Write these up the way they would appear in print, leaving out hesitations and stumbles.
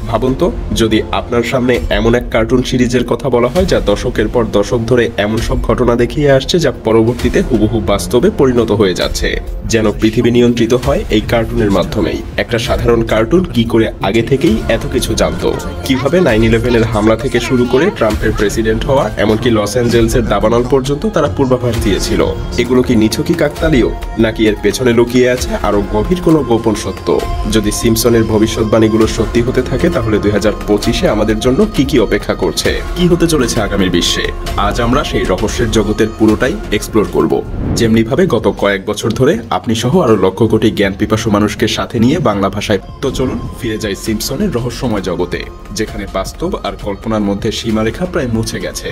ভাবুন তো, যদি আপনার সামনে এমন এক কার্টুন সিরিজের কথা বলা হয় যা দশকের পর দশক ধরে এমন সব ঘটনা দেখিয়ে আসছে যা পরবর্তীতে হুবহু বাস্তবে পরিণত হয়ে যাচ্ছে, যেন পৃথিবী নিয়ন্ত্রিত হয় এই কার্টুনের মাধ্যমেই। একটা সাধারণ কার্টুন কি করে আগে থেকেই এত কিছু জানতো, কিভাবে 9/11-এর হামলা থেকে শুরু করে ট্রাম্পের প্রেসিডেন্ট হওয়া, এমনকি লস অ্যাঞ্জেলসের দাবানল পর্যন্ত তারা পূর্বাভাস দিয়েছিল। এগুলো কি নিছকই কাকতালীয়, নাকি এর পেছনে লুকিয়ে আছে আরো গভীর কোনো গোপন সত্য? যদি সিম্পসনের ভবিষ্যৎবাণীগুলো সত্যি হতে থাকে, তাহলে 2025-এ আমাদের জন্য কি কি অপেক্ষা করছে, কি হতে চলেছে আগামীর বিশ্বে, আজ আমরা সেই রহস্যের জগতের পুরোটাই এক্সপ্লোর করব। যেমনি ভাবে গত কয়েক বছর ধরে আপনি সহ আরো লক্ষ কোটি জ্ঞান পিপাসু মানুষকে সাথে নিয়ে বাংলা ভাষায়। তো চলুন ফিরে যাই সিম্পসনের রহস্যময় জগতে, যেখানে বাস্তব আর কল্পনার মধ্যে সীমারেখা প্রায় মুছে গেছে।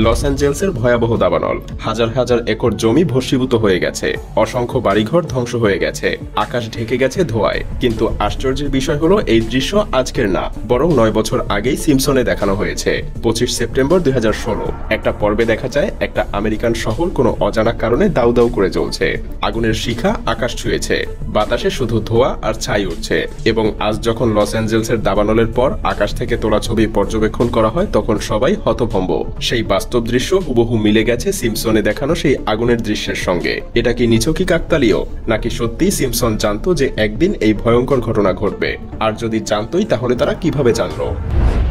লস অ্যাঞ্জেলসের ভয়াবহ দাবানল, হাজার হাজার একর জমি ভস্মীভূত হয়ে গেছে, অসংখ্য বাড়িঘর ধ্বংস হয়ে গেছে, আকাশ ঢেকে গেছে ধোঁয়ায়। কিন্তু আশ্চর্যের বিষয় হলো, এই দৃশ্য আজকের না, বরং 9 বছর আগেই সিম্পসনে দেখানো হয়েছে। 25 সেপ্টেম্বর 2016 একটা পর্বে দেখা যায় একটা আমেরিকান শহর কোনো অজানা কারণে দাউ দাউ করে জ্বলছে। আগুনের শিখা আকাশ ছুঁয়েছে, বাতাসে শুধু ধোঁয়া আর ছাই উঠছে। এবং আজ যখন লস অ্যাঞ্জেলসের দাবানলের পর আকাশ থেকে তোলা ছবি পর্যবেক্ষণ করা হয়, তখন সবাই হতভম্ব। সেই বাস্তব দৃশ্য হুবহু মিলে গেছে সিম্পসনে দেখানো সেই আগুনের দৃশ্যের সঙ্গে। এটা কি নিছকই কাকতালীয়, নাকি সত্যি সিম্পসন জানতো যে একদিন এই ভয়ঙ্কর ঘটনা ঘটবে? আর যদি জানতোই, তাহলে তারা কিভাবে জানলো?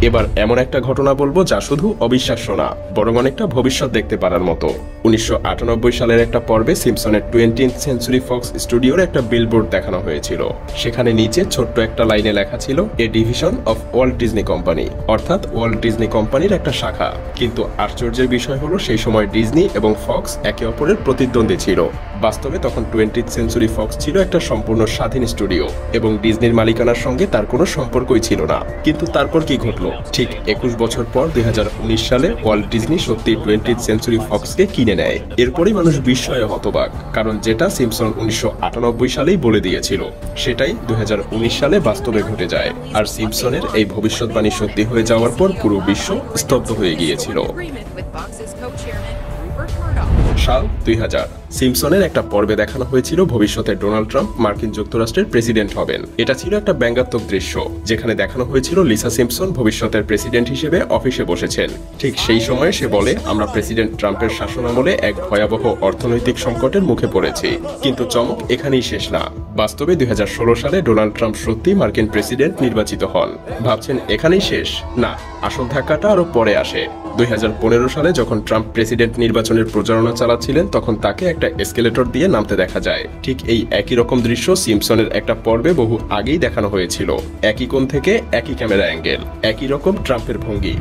এবার এমন একটা ঘটনা বলবো যা শুধু অবিশ্বাস্য না, বরং অনেকটা ভবিষ্যৎ দেখতে পারার মতো। 1998 সালের একটা পর্বে সিম্পসনের 20th সেঞ্চুরি ফক্স স্টুডিওর একটা বিলবোর্ড দেখানো হয়েছিল। সেখানে নিচে ছোট্ট একটা লাইনে লেখা ছিল, a division of Walt Disney company, অর্থাৎ ওয়াল্ট ডিজনি কোম্পানির একটা শাখা। কিন্তু আশ্চর্যের বিষয় হলো, সেই সময় ডিজনি এবং ফক্স একে অপরের প্রতিদ্বন্দ্বী ছিল। বাস্তবে তখন 20th সেঞ্চুরি ফক্স ছিল একটা সম্পূর্ণ স্বাধীন স্টুডিও, এবং ডিজনির মালিকানার সঙ্গে তার কোনো সম্পর্কই ছিল না। কিন্তু তারপর কি ঘটলো? ঠিক 21 বছর পর 2019 সালে ওয়াল্ট ডিজনি সত্যি 20th সেঞ্চুরি ফক্সকে কিনে নেয়। এরপরই মানুষ বিস্ময়ে হতবাক, কারণ যেটা সিম্পসন 1998 সালেই বলে দিয়েছিল, সেটাই 2019 সালে বাস্তবে ঘটে যায়। আর সিম্পসনের এই ভবিষ্যৎবাণী সত্যি হয়ে যাওয়ার পর পুরো বিশ্ব স্তব্ধ হয়ে গিয়েছিল। সাল 2000, সিম্পসনের একটা পর্বে দেখানো হয়েছিল ভবিষ্যতে ডোনাল্ড ট্রাম্প মার্কিন যুক্তরাষ্ট্রের প্রেসিডেন্ট হবেন। এটা ছিল একটা ব্যঙ্গাত্মক দৃশ্য, যেখানে দেখানো হয়েছিল লিসা সিম্পসন ভবিষ্যতের প্রেসিডেন্ট হিসেবে অফিসে বসেছেন। ঠিক সেই সময়ে সে বলে, আমরা প্রেসিডেন্ট ট্রাম্পের শাসনামলে এক ভয়াবহ অর্থনৈতিক সংকটের মুখে পড়েছি। কিন্তু চমক এখানেই শেষ না। বাস্তবে 2016 সালে ডোনাল্ড ট্রাম্প সত্যি মার্কিন প্রেসিডেন্ট নির্বাচিত হন। ভাবছেন এখানেই শেষ? না, আসল ধাক্কাটা আরো পরে আসে। 2015 সালে যখন ট্রাম্প প্রেসিডেন্ট নির্বাচনের প্রচারণা চালাচ্ছিলেন, তখন তাকে একটা এসকেলেটর দিয়ে নামতে দেখা যায়। ঠিক এই একই রকম দৃশ্য সিম্পসনের একটা পর্বে বহু আগেই দেখানো হয়েছিল। একই কোণ থেকে একই ক্যামেরা অ্যাঙ্গেল, একই রকম ট্রাম্পের ভঙ্গি।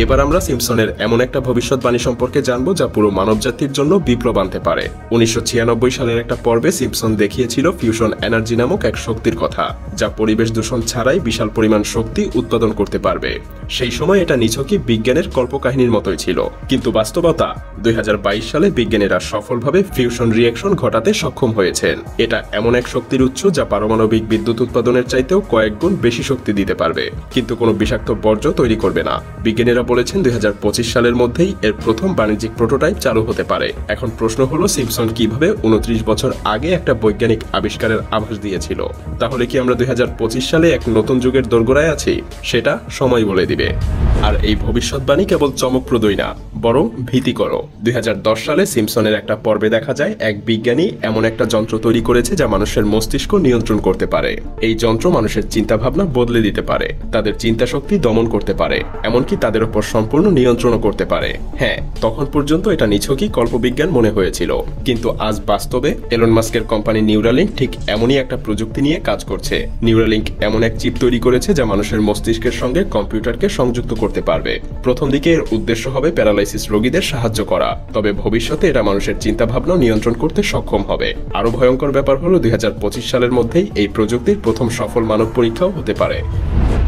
এবার আমরা সিম্পসনের এমন একটা ভবিষ্যৎবাণী সম্পর্কে জানবো যা পুরো মানবজাতির জন্য বিপ্লব আনতে পারে। 1996 সালের একটা পর্বে সিম্পসন দেখিয়েছিল ফিউশন এনার্জি নামক এক শক্তির কথা, যা পরিবেশ দূষণ ছাড়াই বিশাল পরিমাণ শক্তি উৎপাদন করতে পারবে। সেই সময় এটা নিছকই বিজ্ঞানের কল্পকাহিনীর মতোই ছিল, কিন্তু বাস্তবতা 2022 সালে বিজ্ঞানীরা সফলভাবে ফিউশন রিঅ্যাকশন ঘটাতে সক্ষম হয়েছেন। এটা এমন এক শক্তির উৎস যা পারমাণবিক বিদ্যুৎ উৎপাদনের চাইতেও কয়েক গুণ বেশি শক্তি দিতে পারবে, কিন্তু কোনো বিষাক্ত বর্জ্য তৈরি করবে না। বিজ্ঞানীরা বলেছেন 2025 সালের মধ্যেই এর প্রথম বাণিজ্যিক প্রোটোটাইপ চালু হতে পারে। এখন প্রশ্ন হলো, সিম্পসন কিভাবে 29 বছর আগে একটা বৈজ্ঞানিক আবিষ্কারের আভাস দিয়েছিল? তাহলে কি আমরা 2025 সালে এক নতুন যুগের দোরগোড়ায় আছি? সেটা সময় বলে দিবে। আর এই ভবিষ্যৎবাণী কেবল চমকপ্রদই না, বরং ভীতিকর। 2010 সালে সিম্পসনের একটা পর্বে দেখা যায় এক বিজ্ঞানী এমন একটা যন্ত্র তৈরি করেছে যা মানুষের মস্তিষ্ক নিয়ন্ত্রণ করতে পারে। এই যন্ত্র মানুষের চিন্তাভাবনা বদলে দিতে পারে, তাদের চিন্তা শক্তি দমন করতে পারে, এমনকি তাদের উপর সম্পূর্ণ নিয়ন্ত্রণও করতে পারে। হ্যাঁ, তখন পর্যন্ত এটা নিছকই কল্পবিজ্ঞান মনে হয়েছিল, কিন্তু আজ বাস্তবে এলন মাস্কের কোম্পানি নিউরালিঙ্ক ঠিক এমনই একটা প্রযুক্তি নিয়ে কাজ করছে। নিউরালিঙ্ক এমন এক চিপ তৈরি করেছে যা মানুষের মস্তিষ্কের সঙ্গে কম্পিউটারকে সংযুক্ত করতে পারবে। প্রথম দিকে এর উদ্দেশ্য হবে প্যারালাইসিস রোগীদের সাহায্য করা, তবে ভবিষ্যতে এটা মানুষের চিন্তাভাবনা নিয়ন্ত্রণ করতে সক্ষম হবে। আরো ভয়ঙ্কর ব্যাপার হলো, 2025 সালের মধ্যেই এই প্রযুক্তির প্রথম সফল মানব পরীক্ষাও হতে পারে।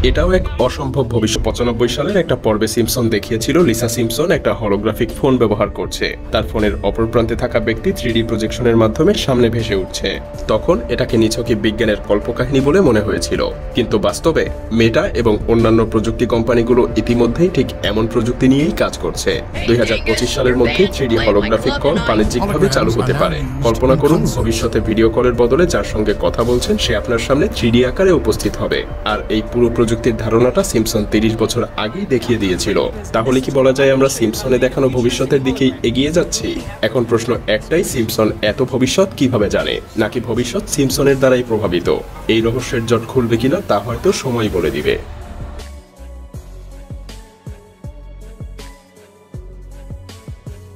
এটাও এক অসম্ভব ভবিষ্যৎ। 95 সালের একটা পর্বে সিম্পসন দেখিয়েছিল লিসা সিম্পসন একটা হলোগ্রাফিক ফোন ব্যবহার করছে। তার ফোনের অপর প্রান্তে থাকা ব্যক্তি 3D প্রজেকশনের মাধ্যমে সামনে ভেসে উঠছে। তখন এটাকে নিছকই বিজ্ঞানের কল্পকাহিনী বলে মনে হয়েছিল, কিন্তু বাস্তবে মেটা এবং অন্যান্য প্রযুক্তি কোম্পানিগুলো ইতিমধ্যেই ঠিক এমন প্রযুক্তি নিয়েই কাজ করছে। 2025 সালের মধ্যে 3D হলোগ্রাফিক কল বাণিজ্যিকভাবে চালু হতে পারে। কল্পনা করুন, ভবিষ্যতে ভিডিও কলের বদলে যার সঙ্গে কথা বলছেন সে আপনার সামনে 3D আকারে উপস্থিত হবে। আর এই পুরো প্রযুক্তির ধারণাটা সিম্পসন 30 বছর আগেই দেখিয়ে দিয়েছিল। তাহলে কি বলা যায় আমরা সিম্পসনে দেখানো ভবিষ্যতের দিকেই এগিয়ে যাচ্ছি? এখন প্রশ্ন একটাই, সিম্পসন এত ভবিষ্যৎ কিভাবে জানে, নাকি ভবিষ্যৎ সিম্পসনের দ্বারাই প্রভাবিত? এই রহস্যের জট খুলবে কিনা তা হয়তো সময় বলে দিবে।